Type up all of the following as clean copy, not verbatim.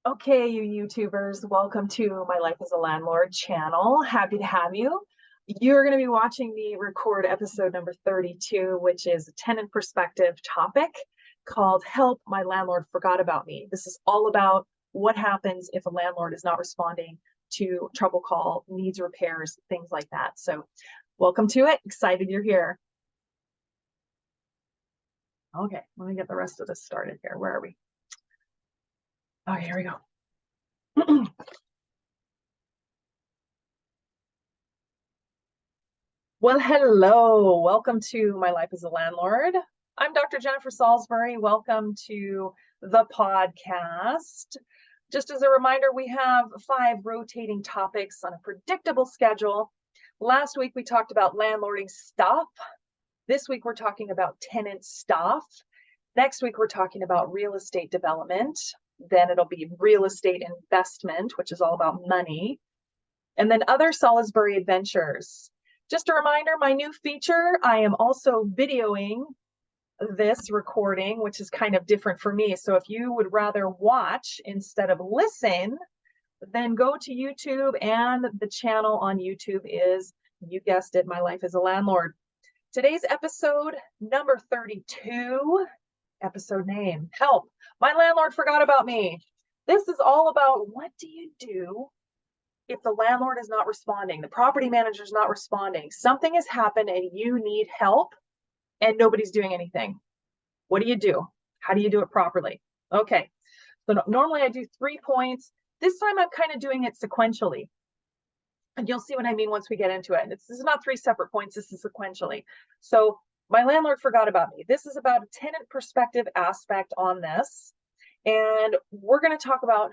Okay, you YouTubers, welcome to My Life as a Landlord channel. Happy to have you. You're going to be watching me record episode number 32, which is a tenant perspective topic called Help, My Landlord Forgot About Me. This is all about what happens if a landlord is not responding to trouble call, needs repairs, things like that. So welcome to it. Excited you're here. Okay, let me get the rest of this started here. Where are we? Okay, here we go. Well, hello. Welcome to My Life as a Landlord. I'm Dr. Jennifer Salisbury. Welcome to the podcast. Just as a reminder, we have 5 rotating topics on a predictable schedule. Last week, we talked about landlording stuff. This week, we're talking about tenant stuff. Next week, we're talking about real estate development. Then it'll be real estate investment, which is all about money. And then other Salisbury adventures. Just a reminder, my new feature, I am also videoing this recording, which is kind of different for me. So if you would rather watch instead of listen, then go to YouTube, and the channel on YouTube is, you guessed it, My Life as a Landlord. Today's episode, number 32, episode name, Help, My Landlord Forgot About Me. This is all about what do you do if the landlord is not responding, the property manager is not responding, something has happened and you need help and nobody's doing anything. What do you do? How do you do it properly? Okay, so normally I do 3 points. This time I'm kind of doing it sequentially. And you'll see what I mean once we get into it. This is not 3 separate points, this is sequentially. So my landlord forgot about me. This is about a tenant perspective aspect on this. And we're going to talk about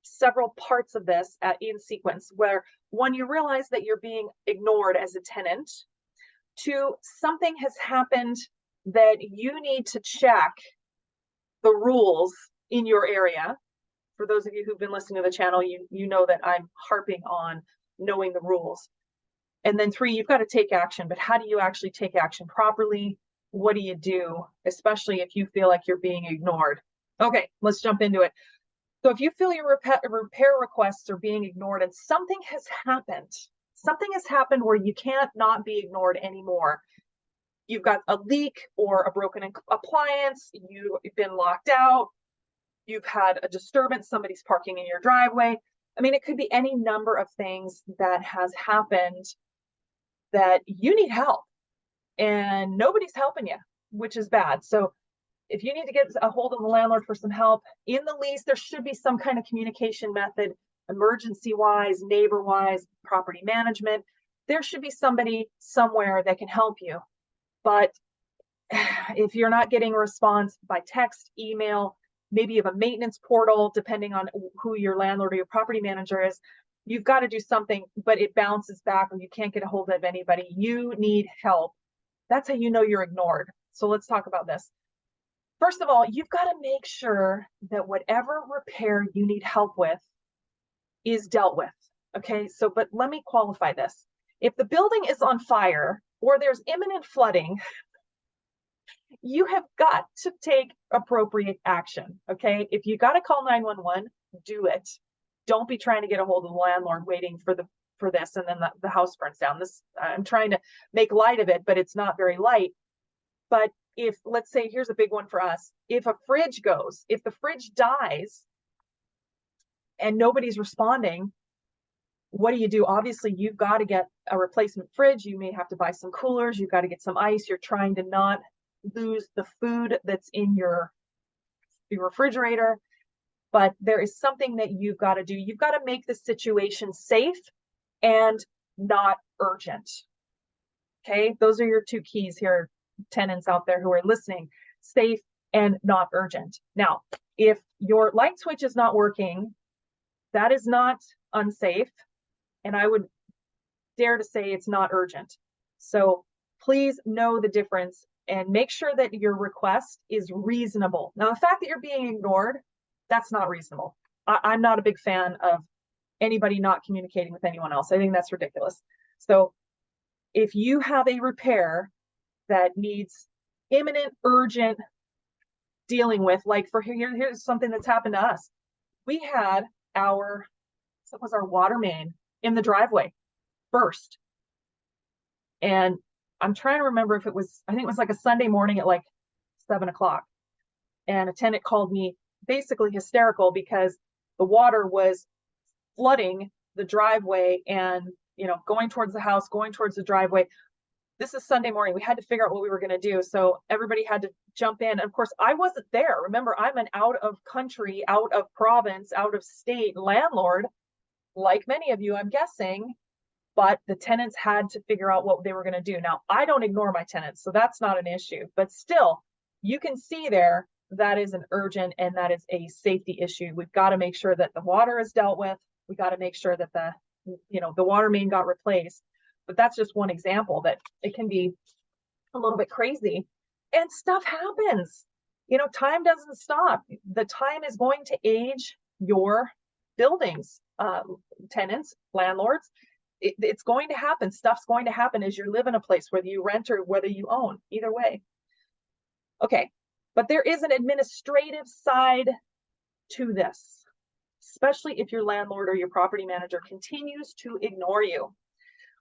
several parts of this in sequence, where 1, you realize that you're being ignored as a tenant. 2, something has happened that you need to check the rules in your area. For those of you who've been listening to the channel, you know that I'm harping on knowing the rules. And then 3, you've got to take action, but how do you actually take action properly? What do you do, especially if you feel like you're being ignored? Okay, let's jump into it. So if you feel your repair requests are being ignored and something has happened where you can't not be ignored anymore. You've got a leak or a broken appliance, you've been locked out, you've had a disturbance, somebody's parking in your driveway. I mean, it could be any number of things that has happened that you need help and nobody's helping you, which is bad. So if you need to get a hold of the landlord for some help, in the lease, there should be some kind of communication method, emergency-wise, neighbor-wise, property management. There should be somebody somewhere that can help you. But if you're not getting a response by text, email, maybe you have a maintenance portal, depending on who your landlord or your property manager is, you've got to do something, but it bounces back or you can't get a hold of anybody. You need help. That's how you know you're ignored. So let's talk about this. First of all, you've got to make sure that whatever repair you need help with is dealt with. Okay, so, but let me qualify this. If the building is on fire or there's imminent flooding, you have got to take appropriate action. Okay, if you got to call 911, do it. Don't be trying to get a hold of the landlord waiting for this and then the house burns down. This, I'm trying to make light of it, but it's not very light. But if, let's say, here's a big one for us, if the fridge dies and nobody's responding, what do you do? Obviously, you've got to get a replacement fridge. You may have to buy some coolers. You've got to get some ice. You're trying to not lose the food that's in your refrigerator. But there is something that you've got to do. You've got to make the situation safe and not urgent. Okay, those are your 2 keys here, tenants out there who are listening: safe and not urgent. Now, if your light switch is not working, that is not unsafe, and I would dare to say it's not urgent. So please know the difference and make sure that your request is reasonable. Now, the fact that you're being ignored, that's not reasonable. I'm not a big fan of anybody not communicating with anyone else. I think that's ridiculous. So if you have a repair that needs imminent, urgent dealing with, like here's something that's happened to us. we had our water main in the driveway burst. And I'm trying to remember if it was, I think it was like a Sunday morning at like 7 o'clock. And a tenant called me basically hysterical because the water was flooding the driveway and, going towards the house, going towards the driveway. This is Sunday morning. We had to figure out what we were going to do. So everybody had to jump in. And of course, I wasn't there. Remember, I'm an out of country, out of province, out of state landlord, like many of you, I'm guessing. But the tenants had to figure out what they were going to do. Now, I don't ignore my tenants, so that's not an issue. But still, you can see there that is an urgent and that is a safety issue. We've got to make sure that the water is dealt with. We got to make sure that the water main got replaced. But that's just one example that it can be a little bit crazy. And stuff happens. Time doesn't stop. The time is going to age your buildings, tenants, landlords. It's going to happen. Stuff's going to happen as you live in a place, whether you rent or whether you own, either way. Okay, but there is an administrative side to this, especially if your landlord or your property manager continues to ignore you.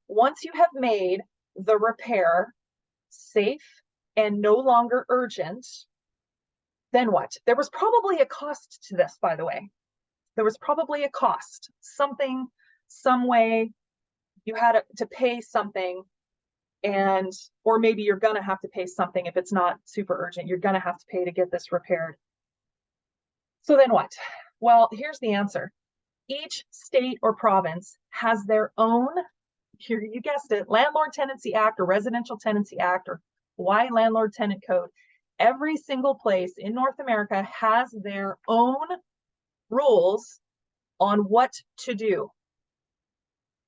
Once you have made the repair safe and no longer urgent, then what? There was probably a cost to this, by the way. There was probably a cost, something, some way you had to pay something, or maybe you're going to have to pay something if it's not super urgent. You're going to have to pay to get this repaired. So then what? Well, here's the answer. Each state or province has their own, here you guessed it, Landlord Tenancy Act or Residential Tenancy Act or Hawaii Landlord Tenant Code. Every single place in North America has their own rules on what to do.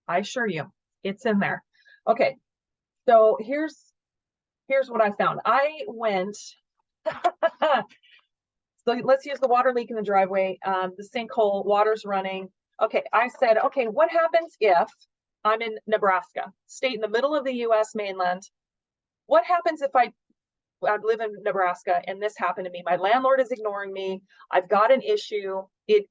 I assure you, it's in there. Okay, so here's what I found. I went, so let's use the water leak in the driveway, the sinkhole, water's running. Okay, I said, okay, what happens if I'm in Nebraska, state in the middle of the US mainland? What happens if I live in Nebraska and this happened to me? My landlord is ignoring me. I've got an issue.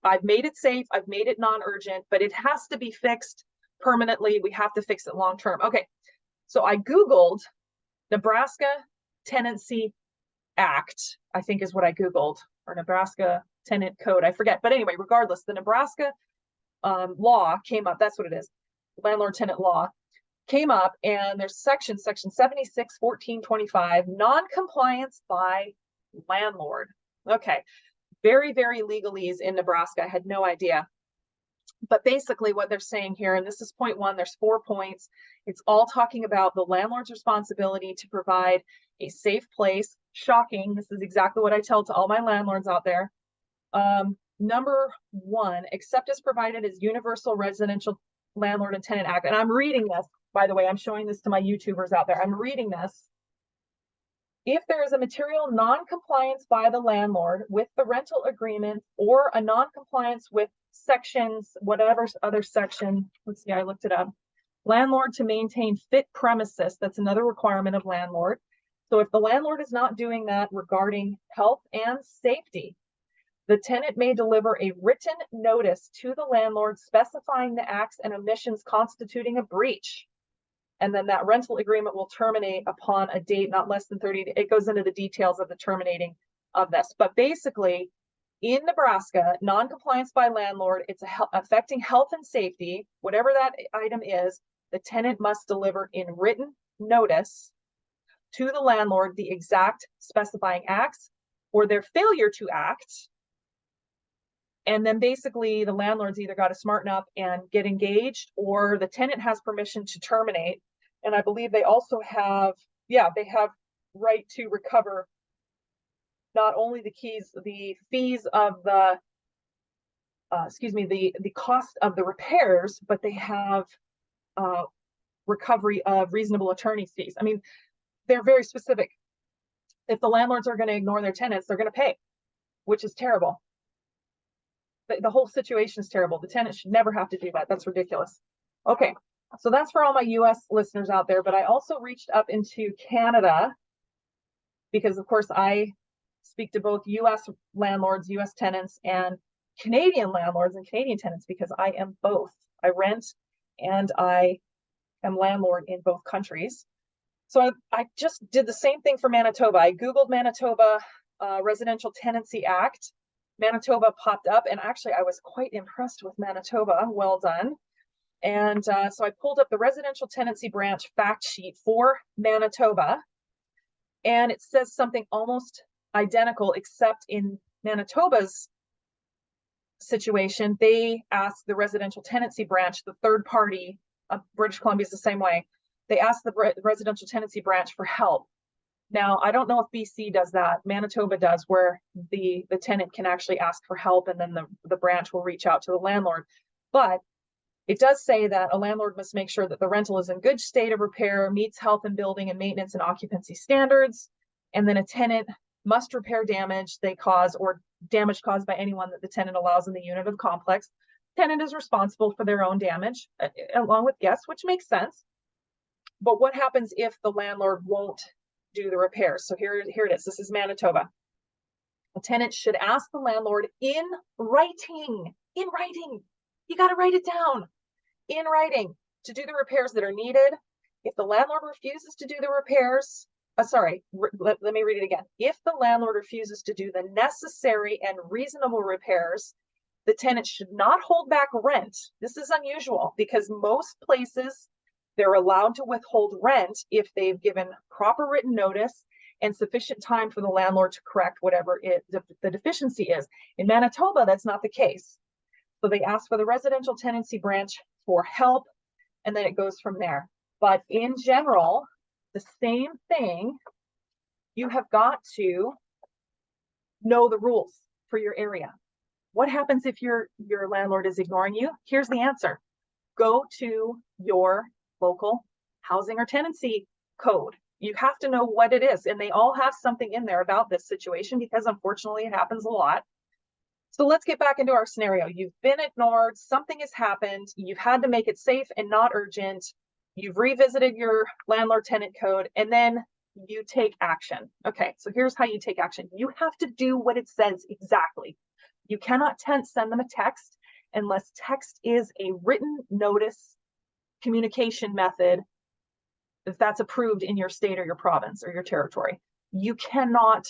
I've made it safe. I've made it non-urgent, but it has to be fixed permanently. We have to fix it long-term. Okay, so I Googled Nebraska Tenancy Act, I think is what I Googled, or Nebraska Tenant Code, I forget. But anyway, regardless, the Nebraska law came up. That's what it is. Landlord tenant law came up, and there's section 76, 14, 25, non-compliance by landlord. Okay, very, very legalese in Nebraska. I had no idea. But basically what they're saying here, and this is point one, there's 4 points. It's all talking about the landlord's responsibility to provide a safe place. Shocking. This is exactly what I tell to all my landlords out there. Number one, except as provided as Universal Residential Landlord and Tenant Act. And I'm reading this, by the way, I'm showing this to my YouTubers out there. I'm reading this. If there is a material non-compliance by the landlord with the rental agreement or a non-compliance with sections, whatever other section, let's see, I looked it up. Landlord to maintain fit premises, that's another requirement of landlord. So if the landlord is not doing that regarding health and safety, the tenant may deliver a written notice to the landlord specifying the acts and omissions constituting a breach. And then that rental agreement will terminate upon a date not less than 30 days. It goes into the details of the terminating of this. But basically, in Nebraska, non-compliance by landlord, it's affecting health and safety, whatever that item is, the tenant must deliver in written notice to the landlord the exact specifying acts or their failure to act. And then basically the landlord's either got to smarten up and get engaged, or the tenant has permission to terminate. And I believe they also have, they have right to recover not only the fees of the, the cost of the repairs, but they have recovery of reasonable attorney's fees. I mean, they're very specific. If the landlords are going to ignore their tenants, they're going to pay, which is terrible. The whole situation is terrible. The tenant should never have to do that. That's ridiculous. Okay, so that's for all my US listeners out there, but I also reached up into Canada because, of course, I speak to both US landlords, US tenants, and Canadian landlords and Canadian tenants because I am both. I rent and I am landlord in both countries. So I just did the same thing for Manitoba. I Googled Manitoba Residential Tenancy Act. Manitoba popped up, and actually I was quite impressed with Manitoba. Well done. And so I pulled up the residential tenancy branch fact sheet for Manitoba, and it says something almost identical, except in Manitoba's situation, they asked the residential tenancy branch, the third party, British Columbia is the same way, they asked the residential tenancy branch for help. Now, I don't know if BC does that. Manitoba does, where the tenant can actually ask for help, and then the branch will reach out to the landlord. But it does say that a landlord must make sure that the rental is in good state of repair, meets health and building and maintenance and occupancy standards, and then a tenant must repair damage they cause or damage caused by anyone that the tenant allows in the unit of complex. Tenant is responsible for their own damage along with guests, which makes sense. But what happens if the landlord won't do the repairs? So here it is. This is Manitoba. A tenant should ask the landlord in writing. You got to write it down in writing to do the repairs that are needed. If the landlord refuses to do the repairs, let me read it again. If the landlord refuses to do the necessary and reasonable repairs, the tenant should not hold back rent. This is unusual because most places they're allowed to withhold rent if they've given proper written notice and sufficient time for the landlord to correct whatever the deficiency is. In Manitoba, that's not the case. So they ask for the residential tenancy branch for help, and then it goes from there. But in general, the same thing, you have got to know the rules for your area. What happens if your landlord is ignoring you? Here's the answer. Go to your local housing or tenancy code. You have to know what it is, and they all have something in there about this situation because unfortunately it happens a lot. So let's get back into our scenario. You've been ignored, something has happened, you've had to make it safe and not urgent, you've revisited your landlord-tenant code, and then you take action. Okay, so here's how you take action. You have to do what it says exactly. You cannot send them a text unless text is a written notice communication method if that's approved in your state or your province or your territory. You cannot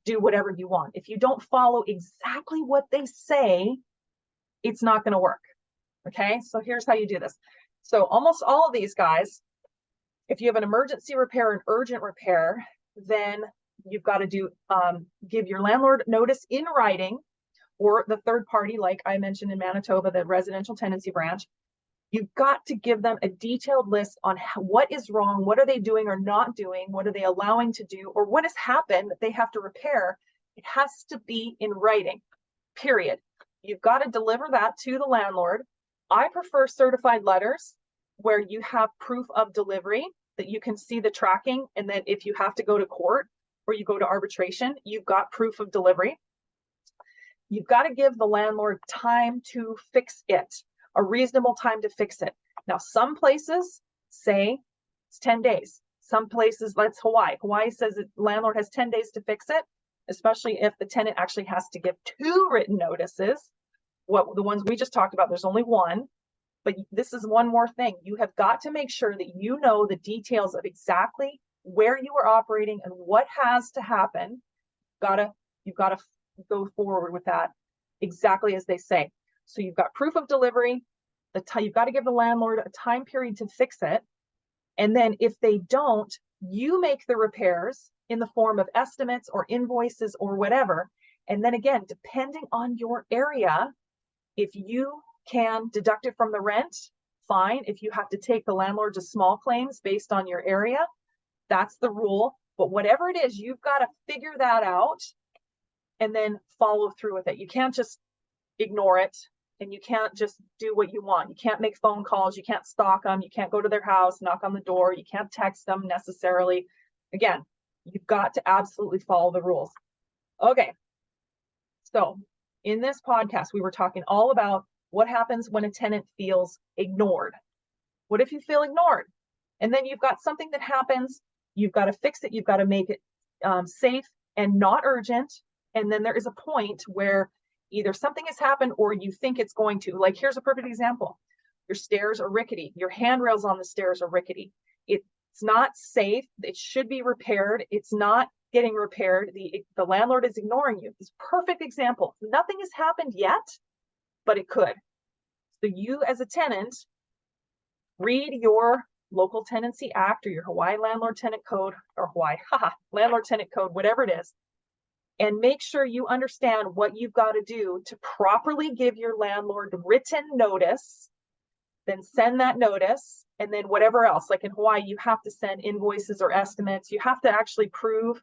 do whatever you want. If you don't follow exactly what they say, it's not going to work. Okay, so here's how you do this. So almost all of these guys, if you have an emergency repair, an urgent repair, then you've got to give your landlord notice in writing, or the third party, like I mentioned in Manitoba, the residential tenancy branch. You've got to give them a detailed list on what is wrong, what are they doing or not doing, what are they allowing to do, or what has happened that they have to repair. It has to be in writing, period. You've got to deliver that to the landlord. I prefer certified letters where you have proof of delivery, that you can see the tracking, and then if you have to go to court or you go to arbitration, you've got proof of delivery. You've got to give the landlord time to fix it, a reasonable time to fix it. Now, some places say it's 10 days. Some places, that's Hawaii. Hawaii says the landlord has 10 days to fix it, especially if the tenant actually has to give 2 written notices. The ones we just talked about, there's only 1. But this is one more thing. You have got to make sure that you know the details of exactly where you are operating and what has to happen. You've got to go forward with that exactly as they say. So you've got proof of delivery, you've got to give the landlord a time period to fix it. And then if they don't, you make the repairs in the form of estimates or invoices or whatever. And then again, depending on your area, if you can deduct it from the rent, fine. If you have to take the landlord to small claims based on your area, that's the rule. But whatever it is, you've got to figure that out and then follow through with it. You can't just ignore it, and you can't just do what you want. You can't make phone calls. You can't stalk them. You can't go to their house, knock on the door. You can't text them necessarily. Again, you've got to absolutely follow the rules. Okay. So in this podcast, we were talking all about what happens when a tenant feels ignored. What if you feel ignored? And then you've got something that happens. You've got to fix it. You've got to make it safe and not urgent. And then there is a point where Either something has happened or you think it's going to. Like, here's a perfect example. Your stairs are rickety. Your handrails on the stairs are rickety. It's not safe. It should be repaired. It's not getting repaired. The landlord is ignoring you. This perfect example. Nothing has happened yet, but it could. So you as a tenant, read your local tenancy act or your Hawaii landlord tenant code, or Hawaii landlord tenant code, whatever it is, and make sure you understand what you've got to do to properly give your landlord written notice, then send that notice, and then whatever else. Like in Hawaii, you have to send invoices or estimates. You have to actually prove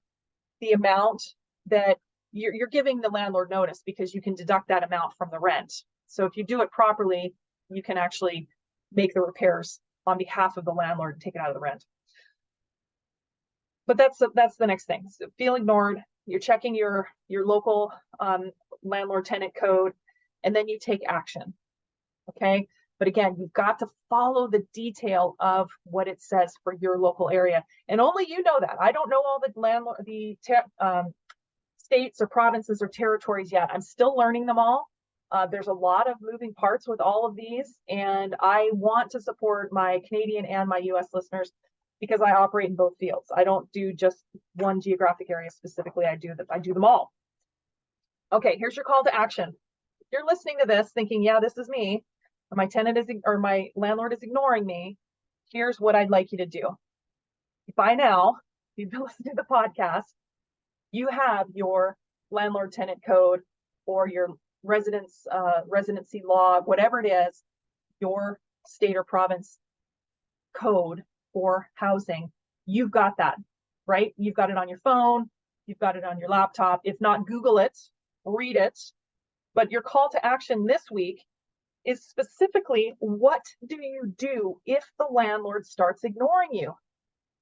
the amount that you're giving the landlord notice, because you can deduct that amount from the rent. So if you do it properly, you can actually make the repairs on behalf of the landlord and take it out of the rent. But that's the next thing. So feel ignored. You're checking your local landlord tenant code, and then you take action. Okay. But again, you've got to follow the detail of what it says for your local area. And only you know that. I don't know all the states or provinces or territories yet. I'm still learning them all. There's a lot of moving parts with all of these, and I want to support my Canadian and my US listeners because I operate in both fields. I don't do just one geographic area specifically. I do them all. Okay, here's your call to action. If you're listening to this thinking, yeah, this is me, or my landlord is ignoring me, here's what I'd like you to do. By now, if you've been listening to the podcast, you have your landlord tenant code or your residency law, whatever it is, your state or province code for housing. You've got that, right? You've got it on your phone. You've got it on your laptop. If not, Google it, read it. But your call to action this week is specifically, what do you do if the landlord starts ignoring you?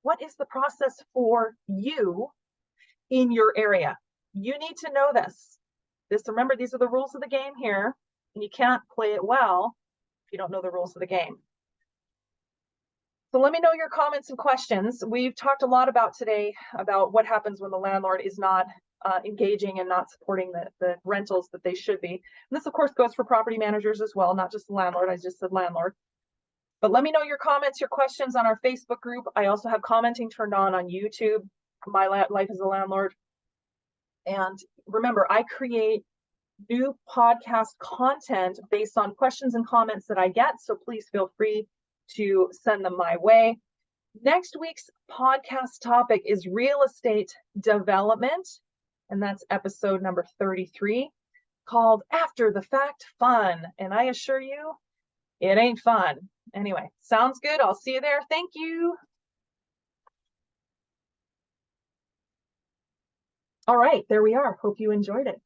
What is the process for you in your area? You need to know this. Remember, these are the rules of the game here, and you can't play it well if you don't know the rules of the game. So let me know your comments and questions. We've talked a lot about today about what happens when the landlord is not engaging and not supporting the rentals that they should be. And this, of course, goes for property managers as well, not just the landlord. I just said landlord. But let me know your comments, your questions on our Facebook group. I also have commenting turned on YouTube, My Life as a Landlord. And remember, I create new podcast content based on questions and comments that I get. So please feel free to send them my way. Next week's podcast topic is real estate development. And that's episode number 33, called After the Fact Fun. And I assure you, it ain't fun. Anyway, sounds good. I'll see you there. Thank you. All right, there we are. Hope you enjoyed it.